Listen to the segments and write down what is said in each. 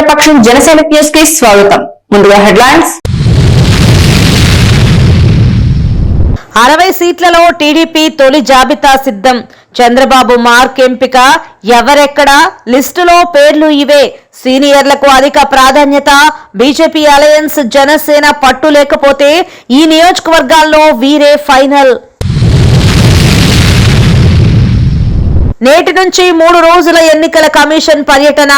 పక్షం జనసేన న్యూస్ కి స్వాగతం. ముందుగా హెడ్లైన్స్. 60 సీట్లలో టీడీపీ తొలి జాబితా సిద్ధం. చంద్రబాబు మార్క్ ఎంపిక ఎవరెక్కడ, లిస్టులో పేర్లు ఇవే. సీనియర్లకు అధిక ప్రాధాన్యత. బీజేపీ అలయన్స్ జనసేన పట్టు లేకపోతే ఈ నియోజకవర్గాల్లో వీరే ఫైనల్. నేటి నుంచి 3 రోజుల ఎన్నికల కమిషన్ పర్యటన.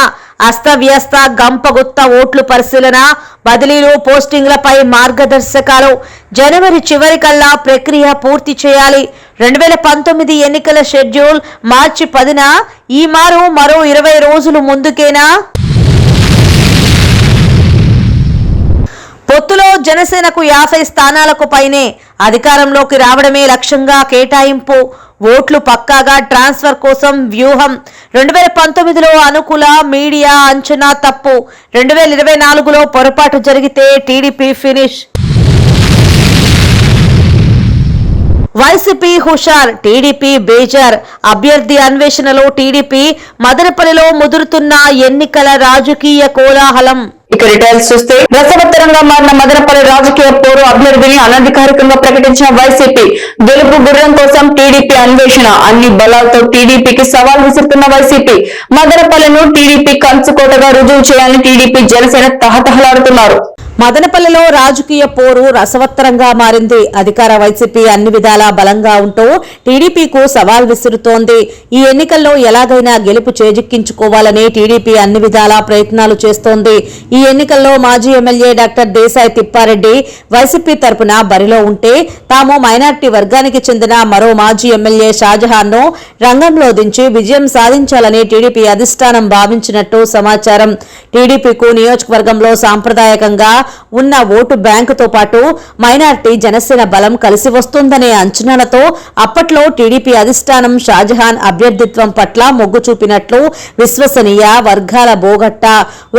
అస్తవ్యస్త గంపగుత్త ఓట్లు పరిశీలన, బదిలీలు, పోస్టింగ్లపై మార్గదర్శకాలు. జనవరి చివరికల్లా ప్రక్రియ పూర్తి చేయాలి. 2019 ఎన్నికల షెడ్యూల్ మార్చి 10న. ఈ మారు మరో 20 రోజులు ముందుకేనా? పొత్తులో జనసేనకు 50 స్థానాలకు పైనే. అధికారంలోకి రావడమే లక్ష్యంగా కేటాయింపు. ఓట్లు పక్కాగా ట్రాన్స్ఫర్ కోసం వ్యూహం. 2019లో అనుకూల మీడియా అంచనా తప్పు. 2024లో పొరపాటు జరిగితే టీడీపీ ఫినిష్. వైసీపీ హుషార్, టీడీపీ బేజార్. అభ్యర్థి అన్వేషణలో టీడీపీ. మదనపల్లిలో ముదురుతున్న ఎన్నికల రాజకీయ కోలాహలం. ఇక డీటెయిల్స్ చూస్తే, రసవత్తరంగా మారిన మదనపల్లి రాజకీయ పోరు. అభ్యర్థిని అనధికారికంగా ప్రకటించిన వైసీపీ. గెలుపు గుర్రం కోసం టీడీపీ అన్వేషణ. అన్ని బలాలతో టీడీపీకి సవాల్ విసురుతున్న వైసీపీ. మదనపల్లిను టీడీపీ కంచుకోటగా రుజువు చేయాలని టీడీపీ జనసేన తహతహలాడుతున్నారు. మదనపల్లిలో రాజకీయ పోరు రసవత్తరంగా మారింది. అధికార వైసీపీ అన్ని విధాలా బలంగా ఉంటూ టీడీపీకు సవాల్ విసురుతోంది. ఈ ఎన్నికల్లో ఎలాగైనా గెలుపు చేజిక్కించుకోవాలని టీడీపీ అన్ని విధాలా ప్రయత్నాలు చేస్తోంది. ఈ ఎన్నికల్లో మాజీ MLA doctor Desai Tippareddy YCP తరపున బరిలో ఉంటే, తాము మైనార్టీ వర్గానికి చెందిన మరో మాజీ ఎమ్మెల్యే షాజహాన్ ను రంగంలో దించి విజయం సాధించాలని టీడీపీ అధిష్టానం భావించినట్టు సమాచారం. టీడీపీకు నియోజకవర్గంలో సాంప్రదాయకంగా ఉన్న ఓటు బ్యాంకుతో పాటు మైనార్టీ జనసేన బలం కలిసి వస్తుందనే అంచనాలతో అప్పట్లో టీడీపీ అధిష్టానం షాజహాన్ అభ్యర్థిత్వం పట్ల మొగ్గు చూపినట్లు విశ్వసనీయ వర్గాల బోగట్ట.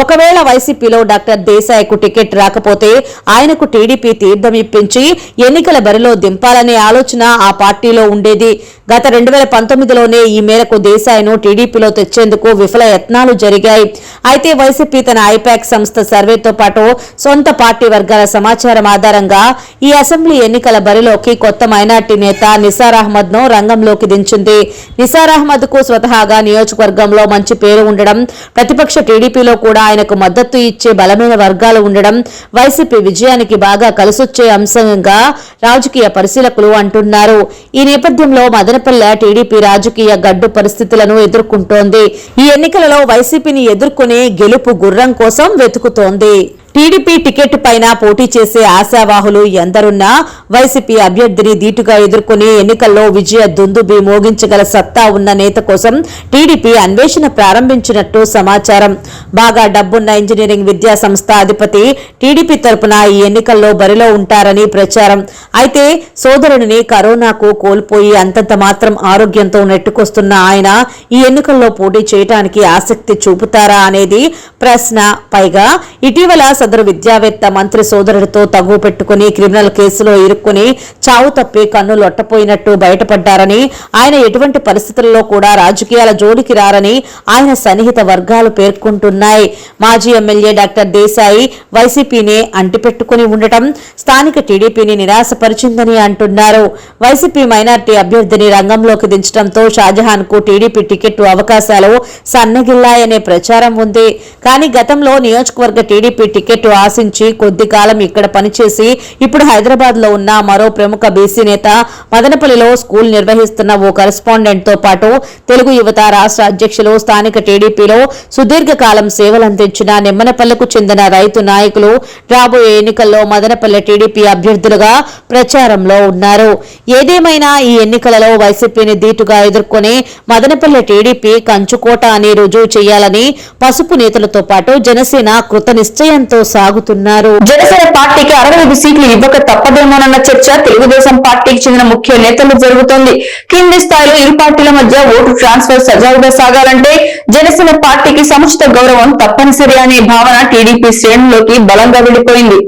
ఒకవేళ వైసీపీలో డాక్టర్ దేశాయ్కు టికెట్ రాకపోతే ఆయనకు టీడీపీ తీర్థం ఇప్పించి ఎన్నికల బరిలో దింపాలనే ఆలోచన ఆ పార్టీలో ఉండేది. గత 2019లోనే ఈ మేరకు దేశాయ్ను టీడీపీలో తెచ్చేందుకు విఫల యత్నాలు జరిగాయి. అయితే వైసీపీ తన ఐపాక్ సంస్థ సర్వేతో పాటు సొంత పార్టీ వర్గాల సమాచారం ఆధారంగా ఈ అసెంబ్లీ ఎన్నికల బరిలోకి కొత్త మైనార్టీ నేత నిసార్ అహ్మద్ ను రంగంలోకి దించింది. నిసార్ అహ్మద్ కు స్వతహాగా నియోజకవర్గంలో మంచి పేరు ఉండడం, ప్రతిపక్ష టీడీపీలో కూడా ఆయనకు మద్దతు ఇచ్చే బలమైన వర్గాలు ఉండడం వైసీపీ విజయానికి బాగా కలిసొచ్చే అంశంగా రాజకీయ పరిశీలకులు అంటున్నారు. ఈ నేపథ్యంలో మదనపల్లె టీడీపీ రాజకీయ గడ్డు పరిస్థితులను ఎదుర్కొంటోంది. ఈ ఎన్నికలలో వైసీపీని ఎదుర్కొనే గెలుపు గుర్రం కోసం వెతుకుతోంది. టీడీపీ టికెట్ పైన పోటీ చేసే ఆశావాహులు ఎందరున్నా వైసీపీ అభ్యర్థిని ధీటుగా ఎదుర్కొనే ఎన్నికల్లో విజయ దుందుబి మోగించగల సత్తా ఉన్న నేత కోసం టీడీపీ అన్వేషణ ప్రారంభించినట్టు సమాచారం. బాగా డబ్బున్న ఇంజనీరింగ్ విద్యా సంస్థ అధిపతి టీడీపీ తరపున ఈ ఎన్నికల్లో బరిలో ఉంటారని ప్రచారం. అయితే సోదరుడిని కరోనాకు కోల్పోయి అంతంత మాత్రం ఆరోగ్యంతో నెట్టుకొస్తున్న ఆయన ఈ ఎన్నికల్లో పోటీ చేయడానికి ఆసక్తి చూపుతారా అనేది ప్రశ్న. పైగా ఇటీవల సదరు విద్యావేత్త మంత్రి సోదరుడితో తగువ పెట్టుకుని క్రిమినల్ కేసులో ఇరుక్కుని చావు తప్పి కన్ను లొట్టపోయినట్టు బయటపడ్డారని, ఆయన ఎటువంటి పరిస్థితుల్లో కూడా రాజకీయాల జోడికి రారని ఆయన సన్నిహిత వర్గాలు పేర్కొంటున్నాయి. మాజీ ఎమ్మెల్యే డాక్టర్ దేశాయ్ వైసీపీని అంటిపెట్టుకుని ఉండటం స్థానిక టీడీపీని నిరాశపరిచిందని అంటున్నారు. వైసీపీ మైనార్టీ అభ్యర్థిని రంగంలోకి దించడంతో షాజహాన్ కు టీడీపీ టికెట్ అవకాశాలు సన్నగిల్లాయనే ప్రచారం ఉంది. కానీ గతంలో నియోజకవర్గ టీడీపీ టికెట్ ఆశించి కొద్ది కాలం ఇక్కడ పనిచేసి ఇప్పుడు హైదరాబాద్ లో ఉన్న మరో ప్రముఖ బీసీ నేత, మదనపల్లిలో స్కూల్ నిర్వహిస్తున్న ఓ కరెస్పాండెంట్ తో పాటు తెలుగు యువత రాష్ట్ర అధ్యక్షులు, స్థానిక టీడీపీలో సుదీర్ఘకాలం సేవలందించిన నిమ్మనపల్లెకు చెందిన రైతు నాయకులు రాబోయే ఎన్నికల్లో మదనపల్లె టీడీపీ అభ్యర్థులుగా ప్రచారంలో ఉన్నారు. ఏదేమైనా ఈ ఎన్నికలలో వైసీపీని ధీటుగా ఎదుర్కొనే మదనపల్లె టీడీపీ కంచుకోట అని రుజువు చేయాలని పసుపు నేతలతో పాటు జనసేన కృత నిశ్చయంతో సాగుతున్నారు. జనసేన పార్టీకి 65 సీట్లు ఇవ్వక తప్పదేమోనన్న చర్చ తెలుగుదేశం పార్టీకి చెందిన ముఖ్య నేతలు జరుగుతోంది. కింది స్థాయిలో ఇరు పార్టీల మధ్య ఓటు ట్రాన్స్ఫర్ సజావుగా సాగాలంటే జనసేన పార్టీకి సముచిత గౌరవం తప్పనిసరి అనే భావన టీడీపీ శ్రేణుల్లోకి బలంగా వెళ్లిపోయింది.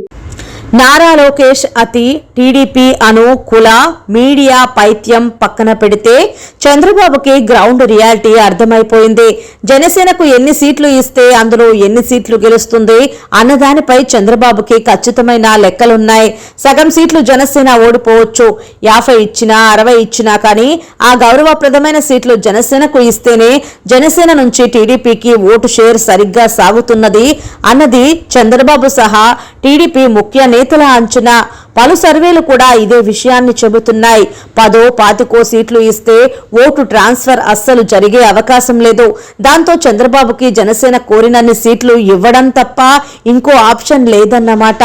నారా లోకేష్ అతి టీడీపీ అను కుల మీడియా పైత్యం పక్కన పెడితే చంద్రబాబుకి గ్రౌండ్ రియాలిటీ అర్థమైపోయింది. జనసేనకు ఎన్ని సీట్లు ఇస్తే అందులో ఎన్ని సీట్లు గెలుస్తుంది అన్నదానిపై చంద్రబాబుకి ఖచ్చితమైన లెక్కలున్నాయి. సగం సీట్లు జనసేన ఓడిపోవచ్చు, 50 ఇచ్చినా 60 ఇచ్చినా కానీ ఆ గౌరవప్రదమైన సీట్లు జనసేనకు ఇస్తేనే జనసేన నుంచి టీడీపీకి ఓటు షేర్ సరిగ్గా సాగుతున్నది అన్నది చంద్రబాబు సహా టీడీపీ ముఖ్య నేతల అంచనా. పలు సర్వేలు కూడా ఇదే విషయాన్ని చెబుతున్నాయి. 10-25 సీట్లు ఇస్తే ఓటు ట్రాన్స్ఫర్ అస్సలు జరిగే అవకాశం లేదు. దాంతో చంద్రబాబుకి జనసేన కోరినన్ని సీట్లు ఇవ్వడం తప్ప ఇంకో ఆప్షన్ లేదన్నమాట.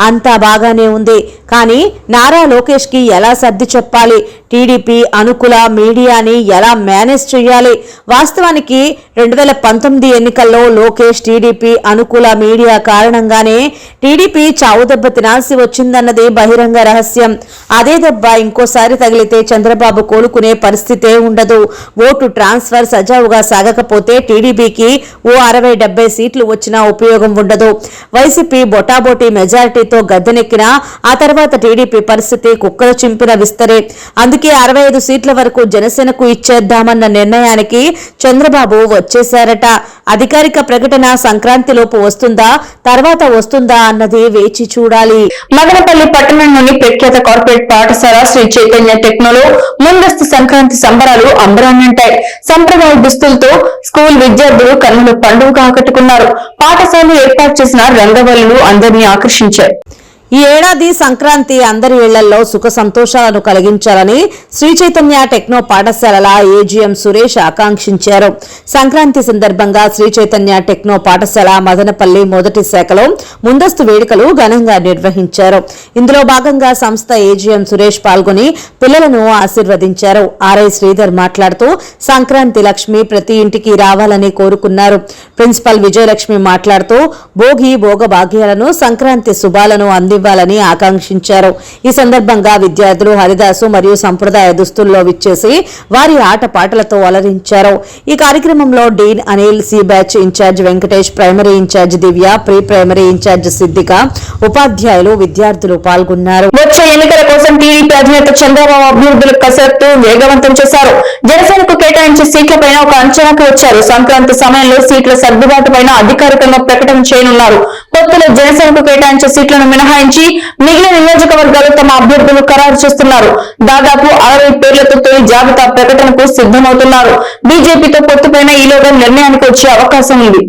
అంతా బాగానే ఉంది, కానీ నారా లోకేష్ కి ఎలా సర్ది చెప్పాలి, టీడీపీ అనుకూల మీడియాని ఎలా మేనేజ్ చేయాలి? వాస్తవానికి 2019 ఎన్నికల్లో లోకేష్ టీడీపీ అనుకూల మీడియా కారణంగానే టీడీపీ చావుదెబ్బ తినాల్సి వచ్చిందన్నది బహిరంగ రహస్యం. అదే దెబ్బ ఇంకోసారి తగిలితే చంద్రబాబు కోలుకునే పరిస్థితే ఉండదు. ఓటు ట్రాన్స్ఫర్ సజావుగా సాగకపోతే టీడీపీకి ఓ 60-70 సీట్లు వచ్చినా ఉపయోగం ఉండదు. వైసీపీ బొటాబోటీ మెజారిటీతో గద్దెనెక్కినా ఆ తర్వాత టీడీపీ పరిస్థితి కుక్కలు చింపిన విస్తరే. అందుకే 65 సీట్ల వరకు జనసేనకు ఇచ్చేద్దామన్న నిర్ణయానికి చంద్రబాబు వచ్చేశారట. అధికారిక ప్రకటన సంక్రాంతిలోపు వస్తుందా, తర్వాత వస్తుందా అన్నది వేచి చూడాలి. మదనపల్లి పట్టణంలోని ప్రఖ్యాత కార్పొరేట్ పాఠశాల శ్రీ చైతన్య టెక్నోలో ముందస్తు సంక్రాంతి సంబరాలు అంబరాన్నంటాయి. సంప్రదాయ దుస్తులతో స్కూల్ విద్యార్థులు కన్నుల పండుగ ఆకట్టుకున్నారు. పాఠశాలలో ఏర్పాటు చేసిన రంగవల్లులు అందరినీ ఆకర్షించాయి. ఈ ఏడాది సంక్రాంతి అందరి ఇళ్లలో సుఖ సంతోషాలను కలిగించాలని శ్రీ చైతన్య టెక్నో పాఠశాలల ఏజీఎం సురేష్ ఆకాంక్షించారు. సంక్రాంతి సందర్భంగా శ్రీ చైతన్య టెక్నో పాఠశాల మదనపల్లి మొదటి శాఖలో ముందస్తు వేడుకలు ఘనంగా నిర్వహించారు. ఇందులో భాగంగా సంస్థ ఏజీఎం సురేష్ పాల్గొని పిల్లలను ఆశీర్వదించారు. ఆర్ఐ శ్రీధర్ మాట్లాడుతూ సంక్రాంతి లక్ష్మి ప్రతి ఇంటికి రావాలని కోరుకున్నారు. ప్రిన్సిపల్ విజయలక్ష్మి మాట్లాడుతూ భోగి భోగభాగ్యాలను సంక్రాంతి శుభాలను అందివ్వాలని ఆకాంక్షించారు. ఈ సందర్భంగా విద్యార్థులు హరిదాసు మరియు సంప్రదాయ దుస్తుల్లో విచ్చేసి వారి ఆటపాటలతో అలరించారు. ఈ కార్యక్రమంలో dean Anil, C batch incharge Venkatesh, primary incharge Divya, pre primary incharge Siddika, ఉపాధ్యాయులు, విద్యార్థులు పాల్గొన్నారు. వచ్చే ఎన్నికల కోసం టీడీపీ అధినేత చంద్రబాబు అభ్యర్థుల కసరత్తు వేగవంతం చేశారు. జనసేనకు కేటాయించే సీట్లపైన ఒక అంచనాకు వచ్చారు. సంక్రాంతి సమయంలో సీట్ల సర్దుబాటు పైన అధికారికంగా ప్రకటన చేయనున్నారు. కొత్తలో జనసేనకు కేటాయించే సీట్లను మినహాయించి మిగిలిన నియోజకవర్గాలు తమ అభ్యర్థులు ఖరారు చేస్తున్నారు. దాదాపు 60 పేర్లతో తొలి జాబితా ప్రకటనకు సిద్ధమవుతున్నారు. బీజేపీతో పొత్తుపైన ఈలోగా నిర్ణయానికి వచ్చే అవకాశం ఉంది.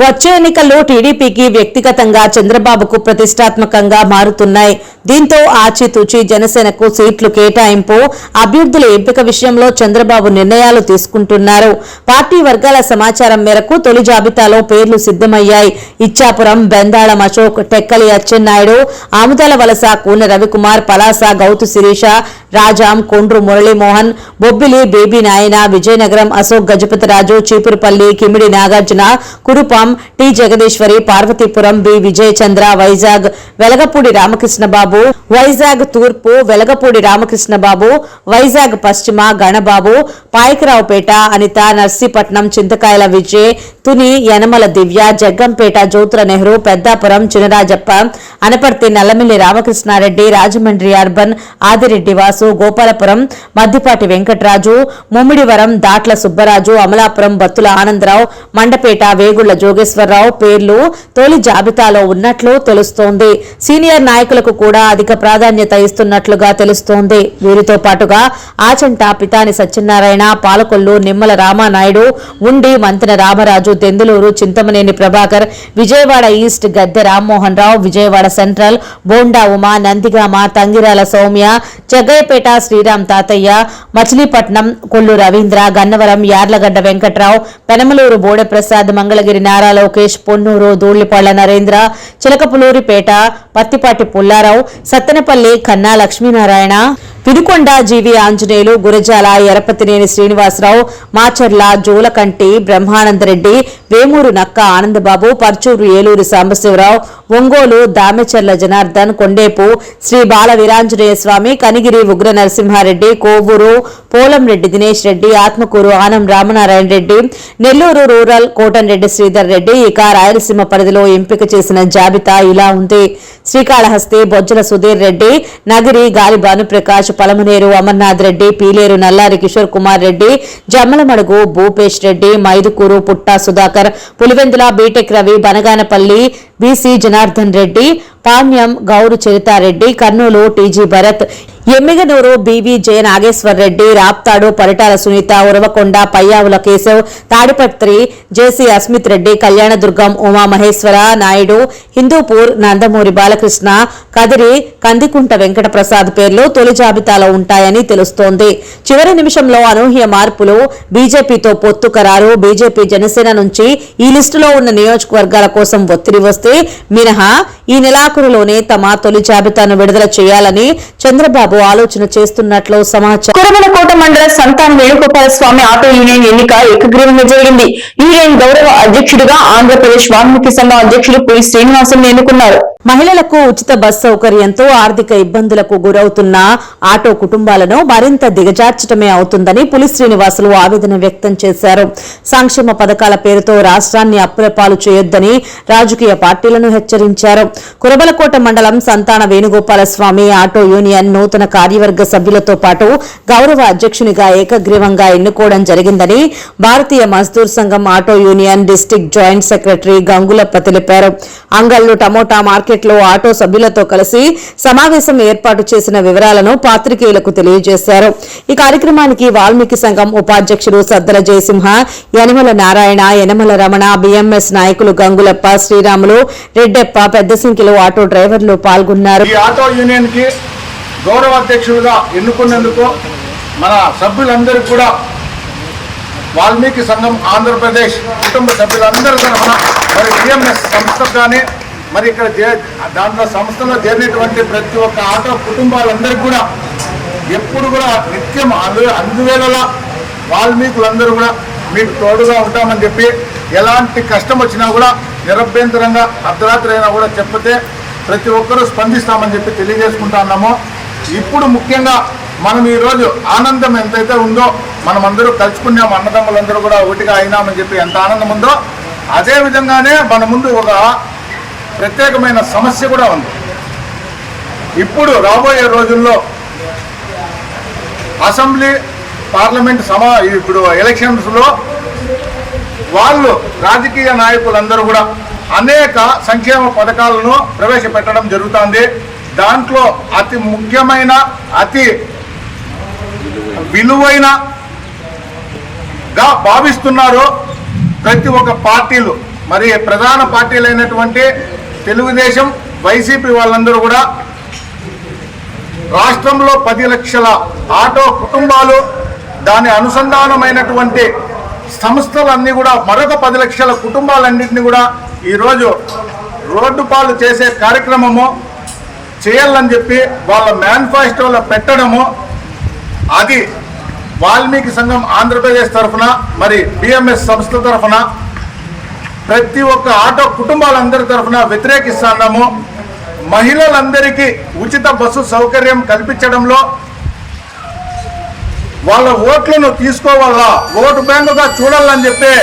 వచ్చే ఎన్నికల్లో టీడీపీకి వ్యక్తిగతంగా చంద్రబాబుకు ప్రతిష్టాత్మకంగా మారుతున్నాయి. దీంతో ఆచితూచి జనసేనకు సీట్లు కేటాయింపు, అభ్యర్థుల ఎంపిక విషయంలో చంద్రబాబు నిర్ణయాలు తీసుకుంటున్నారు. పార్టీ వర్గాల సమాచారం మేరకు తొలి జాబితాలో పేర్లు సిద్ధమయ్యాయి. ఇచ్చాపురం, బెందాళం అశోక్, టెక్కలి అచ్చెన్నాయుడు, ఆముదాల వలస కూన రవికుమార్, పలాస గౌతు శిరీష, రాజాం, కొండ్రు మురళీమోహన్, బొబ్బిలి బేబీ నాయన, విజయనగరం అశోక్ గజపతిరాజు, చీపురుపల్లి కిమిడి నాగార్జున, కురుపాం, టి జగదీశ్వరి, పార్వతీపురం బి విజయచంద్ర, వైజాగ్ వెలగపూడి రామకృష్ణబాబు, వైజాగ్ తూర్పు వెలగపూడి రామకృష్ణబాబు, వైజాగ్ పశ్చిమ గణబాబు, పాయకరావుపేట అనిత, నర్సీపట్నం చింతకాయల విజయ్, తుని యనమల దివ్య, జగ్గంపేట జ్యోతుల నెహ్రూ, పెద్దాపురం చినరాజప్ప, అనపర్తి నల్లమిల్లి రామకృష్ణారెడ్డి, రాజమండ్రి అర్బన్ ఆదిరెడ్డి వాసు, గోపాలపురం మద్దిపాటి వెంకటరాజు, ముమ్మిడివరం దాట్ల సుబ్బరాజు, అమలాపురం బత్తుల ఆనందరావు, మండపేట వేగుళ్ల జోగేశ్వరరావు పేర్లు తొలి జాబితాలో ఉన్నట్లు తెలుస్తోంది. సీనియర్ నాయకులకు కూడా అధిక ప్రాధాన్యత ఇస్తున్నట్లుగా తెలుస్తోంది. వీరితో పాటుగా ఆచంట పితాని సత్యనారాయణ, పాలకొల్లు నిమ్మల రామానాయుడు, ఉండి మంతెన రామరాజు, దెందులూరు చింతమనేని ప్రభాకర్, విజయవాడ ఈస్ట్ గద్దె రామ్మోహన్ రావు, విజయవాడ సెంట్రల్ బోండా ఉమా, నందిగామ తంగిరాల సౌమ్య, జగ్గయ్యపేట శ్రీరామ్ తాతయ్య, మచిలీపట్నం కొల్లు రవీంద్ర, గన్నవరం యార్లగడ్డ వెంకట్రావు, పెనమలూరు బోడె ప్రసాద్, మంగళగిరి నారా లోకేష్, పొన్నూరు ధూళ్లిపళ్ల నరేంద్ర, చిలకపులూరిపేట పత్తిపాటి పుల్లారావు, సత్తెనపల్లి కన్నా లక్ష్మీనారాయణ, వినుకొండ జీవి ఆంజనేయులు, గురజాల ఎరపతినేని శ్రీనివాసరావు, మాచర్ల జోలకంటి బ్రహ్మానందరెడ్డి, వేమూరు నక్క ఆనందబాబు, పర్చూరు ఏలూరు సాంబశివరావు, ఒంగోలు దామెచర్ల జనార్దన్, కొండేపు శ్రీ బాల వీరాంజనేయ స్వామి, కనిగిరి ఉగ్ర నరసింహారెడ్డి, కోవూరు పోలంరెడ్డి దినేష్ రెడ్డి, ఆత్మకూరు ఆనం రామనారాయణ రెడ్డి, నెల్లూరు రూరల్ కోటంరెడ్డి శ్రీధర్ రెడ్డి. ఇక రాయలసీమ పరిధిలో ఎంపిక చేసిన జాబితా ఇలా ఉంది. Srikalahasti Bojjala Sudheer Reddy, Nagari Gali Bhanuprakash, Palamaner Amarnath Reddy, Pileru Nallari Kishore Kumar Reddy, Jammalamadugu Bhupesh Reddy, Mydukur Putta Sudhakar, Pulivendula BTech Ravi, Banaganapalle BC Janardhan Reddy, Panyam Gowru Charitha Reddy, Kurnool TG Bharath, Emmiganur BV Jaya Nageswar Reddy, Raptadu Paritala Sunitha, Uravakonda Payyavula Keshav, Tadipatri JC Asmith Reddy, Kalyandurg Umamaheswara Naidu, Hindupur Nandamuri Balakrishna, Kadiri Kandikunta Venkata Prasad పేర్లు తొలి జాబితాలో ఉంటాయని తెలుస్తోంది. చివరి నిమిషంలో అనూహ్య మార్పులు, బీజేపీతో పొత్తు ఖరారు, బీజేపీ జనసేన నుంచి ఈ లిస్టులో ఉన్న నియోజకవర్గాల కోసం ఒత్తిడి వస్తే మినహా ఈ నెలాఖరులోనే తమ తొలి జాబితాను విడుదల చేయాలని చంద్రబాబు ఆలోచన చేస్తున్నట్లు సమాచారం. కురబలకోట మండల సంతాన వేణుగోపాల స్వామి ఆటో యూనియన్ ఎన్నిక ఏకగ్రీవంగా జరిగింది. యూనియన్ గౌరవ అధ్యక్షుడిగా ఆంధ్రప్రదేశ్ వాల్మీకి సంఘం అధ్యక్షుడు పులి శ్రీనివాసులను ఎన్నుకున్నారు. మహిళలకు ఉచిత బస్ సౌకర్యంతో ఆర్థిక ఇబ్బందులకు గురవుతున్న ఆటో కుటుంబాలను మరింత దిగజార్చడమే అవుతుందని పులి శ్రీనివాసులు ఆవేదన వ్యక్తం చేశారు. సంక్షేమ పథకాల పేరుతో రాష్ట్రాన్ని అప్పులపాలు చేయొద్దని రాజకీయ పార్టీలను హెచ్చరించారు. కురబలకోట మండలం సంతాన వేణుగోపాల స్వామి ఆటో యూనియన్ నూతన కార్యవర్గ సభ్యులతో పాటు గౌరవ అధ్యక్షునిగా ఏకగ్రీవంగా ఎన్నుకోవడం జరిగిందని భారతీయ మజ్దూర్ సంఘం auto union district joint secretary Gangulappa తెలిపారు. అంగళ్లు టమోటా మార్కెట్లో ఆటో సభ్యులతో కలిసి సమావేశం ఏర్పాటు చేసిన వివరాలను పాత్రికేయులకు తెలియజేశారు. ఈ కార్యక్రమానికి వాల్మీకి సంఘం ఉపాధ్యక్షుడు సద్దల జయసింహ, యనమల నారాయణ, యనమల రమణ, బిఎంఎస్ నాయకులు గంగులప్ప, శ్రీరాములు, రెడ్డెప్ప పెద్ద సంఖ్యలో ఆటో డ్రైవర్లు పాల్గొన్నారు. ఈ ఆటో యూనియన్ కి గౌరవ అధ్యక్షుడిగా ఎన్నుకున్నందుకు మన సభ్యులందరికీ కూడా వాల్మీకి సంఘం ఆంధ్రప్రదేశ్ కుటుంబ సభ్యులందరి తరఫున మరి బిఎంఎస్ సంస్థకు కానీ మరి ఇక్కడ దాంట్లో సంస్థలో చేరినటువంటి ప్రతి ఒక్క ఆటో కుటుంబాలందరికీ కూడా ఎప్పుడు కూడా నిత్యం అందువేళలా వాల్మీకులందరూ కూడా మీకు తోడుగా ఉంటామని చెప్పి ఎలాంటి కష్టం వచ్చినా కూడా నిరభ్యంతరంగా అర్ధరాత్రి అయినా కూడా చెప్పితే ప్రతి ఒక్కరూ స్పందిస్తామని చెప్పి తెలియజేసుకుంటా ఉన్నాము. ఇప్పుడు ముఖ్యంగా మనం ఈరోజు ఆనందం ఎంతైతే ఉందో మనమందరూ కలుసుకున్నాము, అన్నదమ్ములందరూ కూడా ఒకటిగా అయినామని చెప్పి ఎంత ఆనందం ఉందో అదే విధంగానే మన ముందు ఒక ప్రత్యేకమైన సమస్య కూడా ఉంది. ఇప్పుడు రాబోయే రోజుల్లో అసెంబ్లీ పార్లమెంట్ ఇప్పుడు ఎలక్షన్స్లో వాళ్ళు రాజకీయ నాయకులందరూ కూడా అనేక సంక్షేమ పథకాలను ప్రవేశపెట్టడం జరుగుతుంది. దాంట్లో అతి ముఖ్యమైన అతి విలువైనగా భావిస్తున్నారు ప్రతి ఒక్క పార్టీలు. మరి ప్రధాన పార్టీలైనటువంటి తెలుగుదేశం, వైసీపీ వాళ్ళందరూ కూడా రాష్ట్రంలో 10 లక్షల ఆటో కుటుంబాలు, దాని అనుసంధానమైనటువంటి సంస్థలన్నీ కూడా మరొక 10 లక్షల కుటుంబాలన్నింటినీ కూడా ఈరోజు రోడ్డు పాలు చేసే కార్యక్రమము చేయాలని చెప్పి వాళ్ళ మేనిఫెస్టోలో పెట్టడము, అది వాల్మీకి సంఘం ఆంధ్రప్రదేశ్ తరఫున మరి బిఎంఎస్ సంస్థ తరఫున ప్రతి ఒక్క ఆటో కుటుంబాలందరి తరఫున వ్యతిరేకిస్తున్నాము. మహిళలందరికీ ఉచిత బస్సు సౌకర్యం కల్పించడంలో వాళ్ళ ఓట్లను తీసుకోవాలా, ఓటు బ్యాంకుగా చూడాలని చెప్పి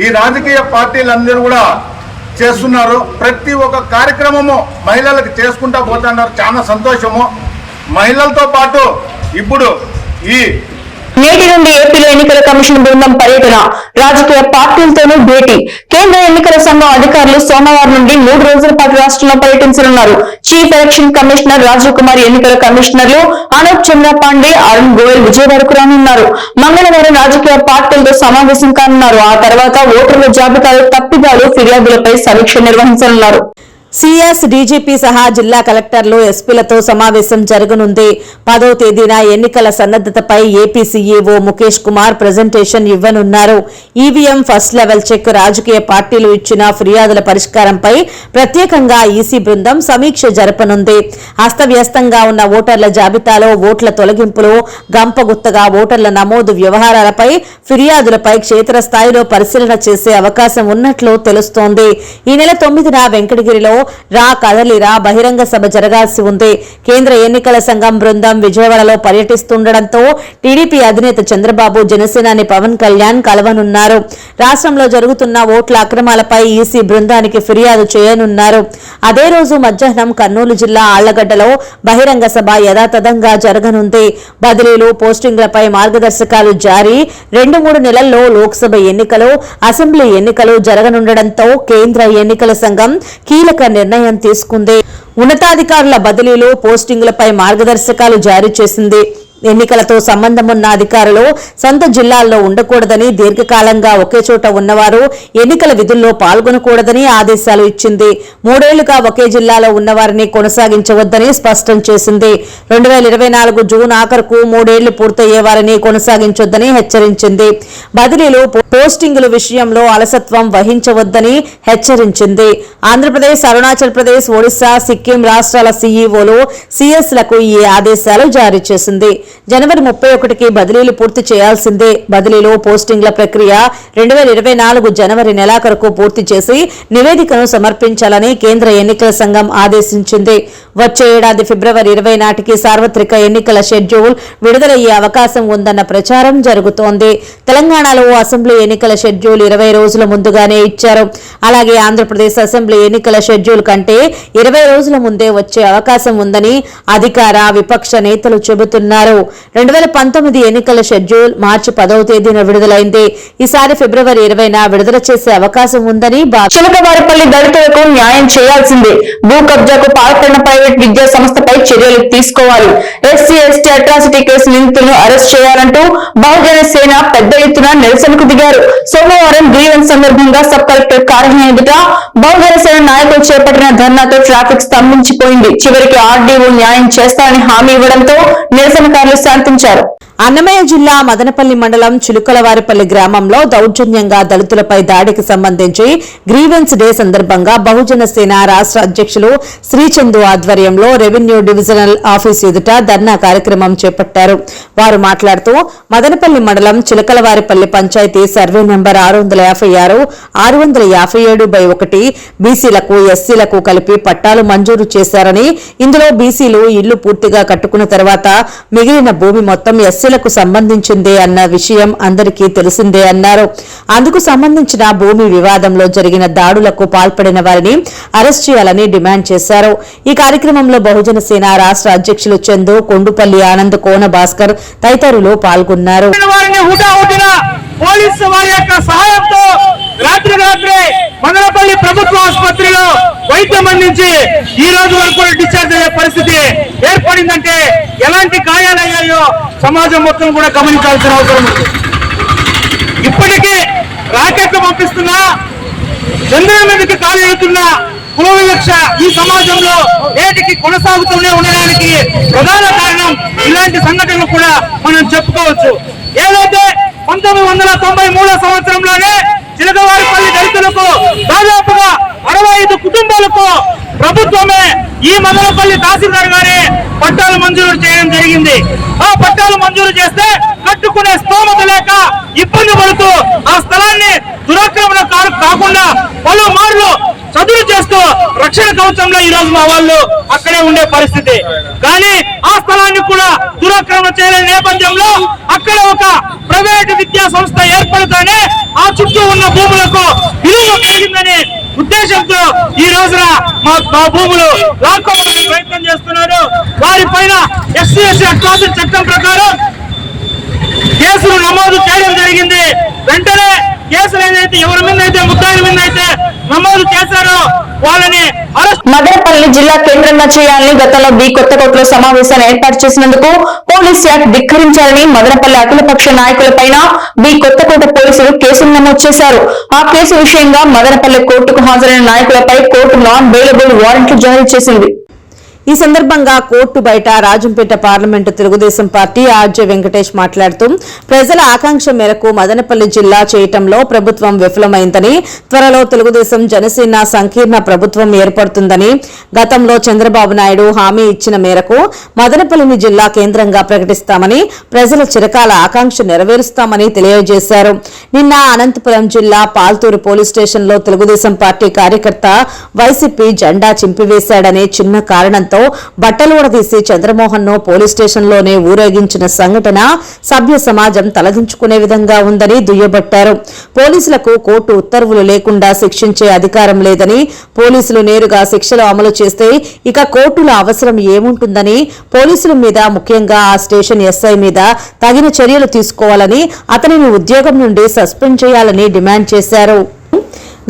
ఈ రాజకీయ పార్టీలందరూ కూడా చేస్తున్నారు. ప్రతి ఒక్క కార్యక్రమము మహిళలకు చేసుకుంటా పోతున్నారు. చాలా సంతోషము. మహిళలతో పాటు ఇప్పుడు ఈ నేటి నుండి ఏపీలో ఎన్నికల కమిషన్ బృందం పర్యటన, రాజకీయ పార్టీలతోనూ భేటీ. కేంద్ర ఎన్నికల సంఘం అధికారులు సోమవారం నుండి 3 రోజుల పాటు రాష్ట్రంలో పర్యటించనున్నారు. Chief election commissioner Rajiv Kumar, ఎన్నికల కమిషనర్లు అనూప్ చంద్ర పాండే, అరుణ్ గోయల్ విజయవాడకు రానున్నారు. మంగళవారం రాజకీయ పార్టీలతో సమావేశం కానున్నారు. ఆ తర్వాత ఓటర్ల జాబితాలో తప్పిదాలు, ఫిర్యాదులపై సమీక్ష నిర్వహించనున్నారు. సిఎస్ డీజీపీ సహా జిల్లా కలెక్టర్లు ఎస్పీలతో సమావేశం జరగనుంది. 10వ తేదీన ఎన్నికల సన్నద్ధతపై AP CEO Mukesh Kumar presentation ఇవ్వనున్నారు. ఈవీఎం ఫస్ట్ లెవెల్ చెక్, రాజకీయ పార్టీలు ఇచ్చిన ఫిర్యాదుల పరిష్కారంపై ప్రత్యేకంగా ఈసీ బృందం సమీక్ష జరపనుంది. అస్తవ్యస్తంగా ఉన్న ఓటర్ల జాబితాలో ఓట్ల తొలగింపులు, గంపగుత్తగా ఓటర్ల నమోదు వ్యవహారాలపై ఫిర్యాదులపై క్షేత్రస్థాయిలో పరిశీలన చేసే అవకాశం ఉన్నట్లు తెలుస్తోంది. ఈ నెల 9న వెంకటగిరిలో రా కదలిరా బహిరంగ సభ జరగాల్సి ఉంది. కేంద్ర ఎన్నికల సంఘం బృందం విజయవాడలో పర్యటిస్తుండటంతో టీడీపీ అధినేత చంద్రబాబు, జనసేనాని పవన్ కళ్యాణ్ కలవనున్నారు. రాష్ట్రంలో జరుగుతున్న ఓట్ల అక్రమాలపై ఈసీ బృందానికి ఫిర్యాదు చేయనున్నారు. అదే రోజు మధ్యాహ్నం కర్నూలు జిల్లా ఆళ్లగడ్డలో బహిరంగ సభ యథాతథంగా జరగనుంది. బదిలీలు, పోస్టింగ్లపై మార్గదర్శకాలు జారీ. 2-3 నెలల్లో లోక్సభ ఎన్నికలు, అసెంబ్లీ ఎన్నికలు జరగనుండటంతో కేంద్ర ఎన్నికల సంఘం కీలక నిర్ణయం తీసుకుంది. ఉన్నతాధికారుల బదిలీలు, పోస్టింగులపై మార్గదర్శకాలు జారీ చేసింది. ఎన్నికలతో సంబంధమున్న అధికారులు సొంత జిల్లాల్లో ఉండకూడదని, దీర్ఘకాలంగా ఒకే చోట ఉన్నవారు ఎన్నికల విధుల్లో పాల్గొనకూడదని ఆదేశాలు ఇచ్చింది. 3 ఏళ్లుగా ఒకే జిల్లాలో ఉన్నవారిని కొనసాగించవద్దని స్పష్టం చేసింది. 2024 జూన్ ఆఖరుకు 3 ఏళ్లు పూర్తయ్యే వారిని కొనసాగించొద్దని హెచ్చరించింది. బదిలీలు, పోస్టింగుల విషయంలో అలసత్వం వహించవద్దని హెచ్చరించింది. ఆంధ్రప్రదేశ్, అరుణాచల్ ప్రదేశ్, ఒడిశా, సిక్కిం రాష్ట్రాల సీఈఓలు, సీఎస్లకు ఈ ఆదేశాలు జారీ చేసింది. జనవరి 31కి బదిలీలు పూర్తి చేయాల్సిందే. బదిలీలు, పోస్టింగ్ల ప్రక్రియ 2024 జనవరి నెలాఖరుకు పూర్తి చేసి నివేదికను సమర్పించాలని కేంద్ర ఎన్నికల సంఘం ఆదేశించింది. వచ్చే ఏడాది ఫిబ్రవరి 20 నాటికి సార్వత్రిక ఎన్నికల షెడ్యూల్ విడుదలయ్యే అవకాశం ఉందన్న ప్రచారం జరుగుతోంది. తెలంగాణలో అసెంబ్లీ ఎన్నికల షెడ్యూల్ 20 రోజుల ముందుగానే ఇచ్చారు. అలాగే ఆంధ్రప్రదేశ్ అసెంబ్లీ ఎన్నికల షెడ్యూల్ కంటే 20 రోజుల ముందే వచ్చే అవకాశం ఉందని అధికార, విపక్ష నేతలు చెబుతున్నారు. 2019 ఎన్నికల షెడ్యూల్ మార్చి 10వ తేదీన విడుదలైంది. ఈసారి ఫిబ్రవరి 20న విడుదల చేసే అవకాశం ఉందని చిలకవారిపల్లి దళితులకు న్యాయం చేయాల్సిందే. భూ కబ్జాకు పాల్పడిన ప్రైవేట్ విద్యా సంస్థపై చర్యలు తీసుకోవాలి. ఎస్సీ, ఎస్టీ అట్రాసిటీ కేసు నిందితులను అరెస్ట్ చేయాలంటూ బహుజన సేన పెద్ద ఎత్తున నిరసనకు దిగారు. సోమవారం గ్రీవెన్స్ సందర్భంగా సబ్ కలెక్టర్ కార్యాలయం ఎదుట బహుజన సేన నాయకులు చేపట్టిన ధర్నాతో ట్రాఫిక్ స్తంభించిపోయింది. చివరికి ఆర్డీఓ న్యాయం చేస్తారని హామీ ఇవ్వడంతో నిరసనకారులు శాంతించారు. అన్నమయ్య జిల్లా మదనపల్లి మండలం చిలుకలవారిపల్లి గ్రామంలో దౌర్జన్యంగా దళితులపై దాడికి సంబంధించి గ్రీవెన్స్ డే సందర్భంగా బహుజన సేన రాష్ట్ర అధ్యక్షులు శ్రీచందు ఆధ్వర్యంలో రెవెన్యూ డివిజనల్ ఆఫీస్ ఎదుట ధర్నా కార్యక్రమం చేపట్టారు. వారు మాట్లాడుతూ మదనపల్లి మండలం చిలకలవారిపల్లి పంచాయతీ సర్వే నెంబర్ 656, 657/1 బీసీలకు, ఎస్సీలకు కలిపి పట్టాలు మంజూరు చేశారని, ఇందులో బీసీలు ఇళ్లు పూర్తిగా కట్టుకున్న తర్వాత మిగిలిన భూమి మొత్తం ఎస్సీలకు సంబంధించిందే అన్న విషయం అందరికీ తెలిసిందే అన్నారు. అందుకు సంబంధించిన భూమి వివాదంలో జరిగిన దాడులకు పాల్పడిన వారిని అరెస్ట్ చేయాలని డిమాండ్ చేశారు. ఈ కార్యక్రమంలో బహుజన సేన రాష్ట్ర అధ్యక్షులు చందు, కొండుపల్లి ఆనంద్, కోన భాస్కర్ తదితరులు పాల్గొన్నారు. పోలీసు వారి యొక్క సహాయంతో రాత్రి మదనపల్లి ప్రభుత్వ ఆసుపత్రిలో వైద్యం అందించి ఈ రోజు వరకు డిశ్చార్జ్ అయ్యే పరిస్థితి ఏర్పడిందంటే ఎలాంటి గాయాలయ్యాయో సమాజం మొత్తం కూడా గమనించాల్సిన అవసరం ఉంది. ఇప్పటికీ రాకెట్లు పంపిస్తున్నా, చంద్రుడి మీదకి కాలు ఎడుతున్నా కుల వివక్ష ఈ సమాజంలో నేటికి కొనసాగుతూనే ఉండడానికి ప్రధాన కారణం ఇలాంటి సంఘటనలు కూడా మనం చెప్పుకోవచ్చు. ఏదైతే 1993 సంవత్సరంలోనే చిలకవారిపల్లి దళితులకు దాదాపుగా 65 కుటుంబాలకు ప్రభుత్వమే ఈ మదనపల్లి తహసీల్దార్ గారే పట్టాలు మంజూరు చేయడం జరిగింది. ఆ పట్టాలు మంజూరు చేస్తే కట్టుకునే స్తోమత లేక ఇబ్బంది పడుతూ ఆ స్థలాన్ని దురాక్రమణ కాకుండా పలుమార్లు చదువు చేస్తూ రక్షణ కవచంలో ఈ రోజు మా వాళ్ళు అక్కడే ఉండే పరిస్థితి. కానీ ఆ స్థలాన్ని కూడా దురాక్రమణ చేయలేని నేపథ్యంలో అక్కడ ఒక ప్రైవేటు విద్యా సంస్థ ఏర్పడుతూనే ఆ చుట్టూ ఉన్న భూములకు విలువ కలిగిందని ఉద్దేశంతో ఈ రోజున మా భూములు లాక్కోవడానికి ప్రయత్నం చేస్తున్నారు. వారిపైన ఎస్సీ, ఎస్టీ అట్రాసిటీ చట్టం ప్రకారం కేసులు నమోదు చేయడం జరిగింది. వెంటనే కేసులు ఏదైతే ఎవరి మీద అయితే ముద్దాయిల మీద అయితే నమోదు చేశారో వాళ్ళని అరెస్ట్. మదనపల్లి జిల్లా కేంద్రంగా చేయాలని గతంలో బి కొత్తకోటలో సమావేశాన్ని ఏర్పాటు చేసినందుకు పోలీస్ యాక్ట్ ధిక్కరించాలని మదనపల్లి అఖిలపక్ష నాయకులపైన బి కొత్తకోట పోలీసులు కేసులు నమోదు చేశారు. ఆ కేసు విషయంగా మదనపల్లి కోర్టుకు హాజరైన నాయకులపై కోర్టు నాన్ బెయిలబుల్ వారెంట్లు జారీ చేసింది. ఈ సందర్భంగా కోర్టు బయట Rajampet parliament Telugu Desam party RJ Venkatesh మాట్లాడుతూ ప్రజల ఆకాంక్ష మేరకు మదనపల్లి జిల్లా చేయటంలో ప్రభుత్వం విఫలమైందని, త్వరలో తెలుగుదేశం జనసేన సంకీర్ణ ప్రభుత్వం ఏర్పడుతుందని, గతంలో చంద్రబాబు నాయుడు హామీ ఇచ్చిన మేరకు మదనపల్లిని జిల్లా కేంద్రంగా ప్రకటిస్తామని, ప్రజల చిరకాల ఆకాంక్ష నెరవేరుస్తామని తెలియజేశారు. నిన్న అనంతపురం జిల్లా పాల్తూరు పోలీస్ స్టేషన్లో తెలుగుదేశం పార్టీ కార్యకర్త వైసీపీ జెండా చింపివేశాడనే చిన్న కారణంతో బట్టలు ఊడదీసి చంద్రమోహన్ ను పోలీస్ స్టేషన్ లోనే ఊరేగించిన సంఘటన సభ్య సమాజం తలదించుకునే విధంగా ఉందని దుయ్యబట్టారు. పోలీసులకు కోర్టు ఉత్తర్వులు లేకుండా శిక్షించే అధికారం లేదని, పోలీసులు నేరుగా శిక్షలు అమలు చేస్తే ఇక కోర్టుల అవసరం ఏముంటుందని, పోలీసుల మీద ముఖ్యంగా ఆ స్టేషన్ ఎస్ఐ మీద తగిన చర్యలు తీసుకోవాలని, అతనిని ఉద్యోగం నుండి సస్పెండ్ చేయాలని డిమాండ్ చేశారు.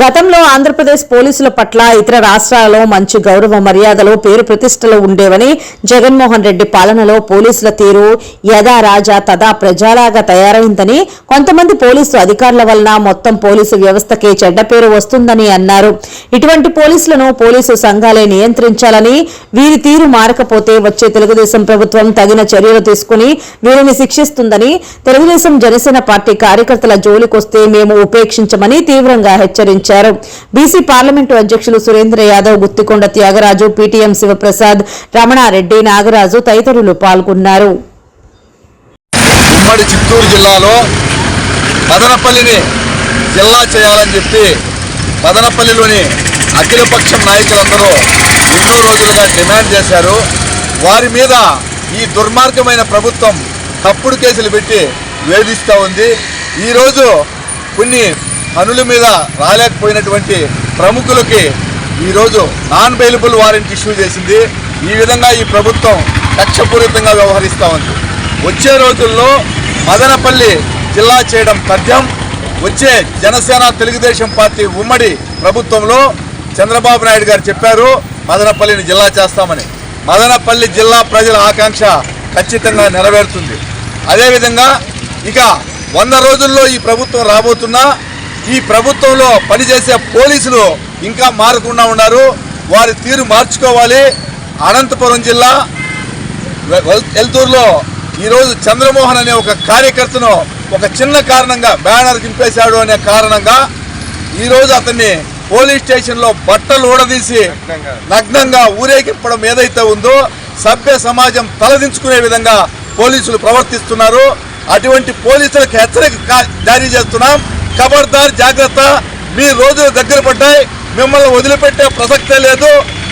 గతంలో ఆంధ్రప్రదేశ్ పోలీసుల పట్ల ఇతర రాష్ట్రాలలో మంచి గౌరవ మర్యాదలు, పేరు ప్రతిష్టలు ఉండేవని, జగన్మోహన్ రెడ్డి పాలనలో పోలీసుల తీరు యథా రాజా తదా ప్రజాలాగా తయారైందని, కొంతమంది పోలీసు అధికారుల వలన మొత్తం పోలీసు వ్యవస్థకే చెడ్డ పేరు వస్తుందని అన్నారు. ఇటువంటి పోలీసులను పోలీసు సంఘాలే నియంత్రించాలని, వీరి తీరు మారకపోతే వచ్చే తెలుగుదేశం ప్రభుత్వం తగిన చర్యలు తీసుకుని వీరిని శిక్షిస్తుందని, తెలుగుదేశం జనసేన పార్టీ కార్యకర్తల జోలికొస్తే మేము ఉపేక్షించమని తీవ్రంగా హెచ్చరించారు. బీసీ పార్లమెంటు అధ్యక్షులు సురేంద్ర యాదవ్, గుత్తికొండ త్యాగరాజు, పీటీఎం శివప్రసాద్, రమణారెడ్డి, నాగరాజు తదితరులు పాల్గొన్నారు. ఉమ్మడి చిత్తూరు జిల్లాలో మదనపల్లిని జిల్లా చేయాలని చెప్పి మదనపల్లిలోని అఖిలపక్షం నాయకులందరూ ఎన్నో రోజులుగా డిమాండ్ చేశారు. వారి మీద ఈ దుర్మార్గమైన ప్రభుత్వం తప్పుడు కేసులు పెట్టి వేధిస్తూ ఉంది. ఈరోజు కొన్ని పనుల మీద రాలేకపోయినటువంటి ప్రముఖులకి ఈరోజు నాన్ బెయిలబుల్ వారెంట్ ఇష్యూ చేసింది. ఈ విధంగా ఈ ప్రభుత్వం కక్షపూరితంగా వ్యవహరిస్తూ ఉంది. వచ్చే రోజుల్లో మదనపల్లి జిల్లా చేయడం తథ్యం. వచ్చే జనసేన తెలుగుదేశం పార్టీ ఉమ్మడి ప్రభుత్వంలో చంద్రబాబు నాయుడు గారు చెప్పారు మదనపల్లిని జిల్లా చేస్తామని. మదనపల్లి జిల్లా ప్రజల ఆకాంక్ష ఖచ్చితంగా నెరవేరుతుంది. అదేవిధంగా ఇక 100 రోజుల్లో ఈ ప్రభుత్వం రాబోతున్నా ఈ ప్రభుత్వంలో పనిచేసే పోలీసులు ఇంకా మారకుండా ఉన్నారు. వారి తీరు మార్చుకోవాలి. అనంతపురం జిల్లా ఎల్తూరులో ఈరోజు చంద్రమోహన్ అనే ఒక కార్యకర్తను ఒక చిన్న కారణంగా బ్యానర్ చింపేశాడు అనే కారణంగా ఈరోజు అతన్ని పోలీస్ స్టేషన్లో బట్టలు ఊడదీసి నగ్నంగా ఊరేగింపడం ఏదైతే ఉందో సభ్య సమాజం తలదించుకునే విధంగా పోలీసులు ప్రవర్తిస్తున్నారు. అటువంటి పోలీసులకు హెచ్చరిక జారీ చేస్తున్నాం. ఖబర్దార్, జాగ్రత్త. మీ రోజులు దగ్గర పడ్డాయి. మిమ్మల్ని వదిలిపెట్టే ప్రసక్తే లేదు.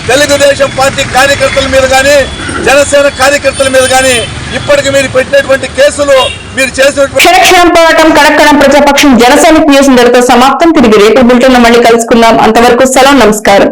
తెలుగుదేశం పార్టీ కార్యకర్తల మీద కానీ జనసేన కార్యకర్తల మీద కానీ ఇప్పటికి మీరు పెట్టినటువంటి కేసులు, మీరు చేసినటువంటి పోరాటం కడక్కడం ప్రజాపక్షం జనసేన న్యూస్ ఇంతటితో సమాప్తం. తిరిగి రేపు బులెటిన్ లో మళ్ళీ కలుసుకుందాం. అంతవరకు సెలవు, నమస్కారం.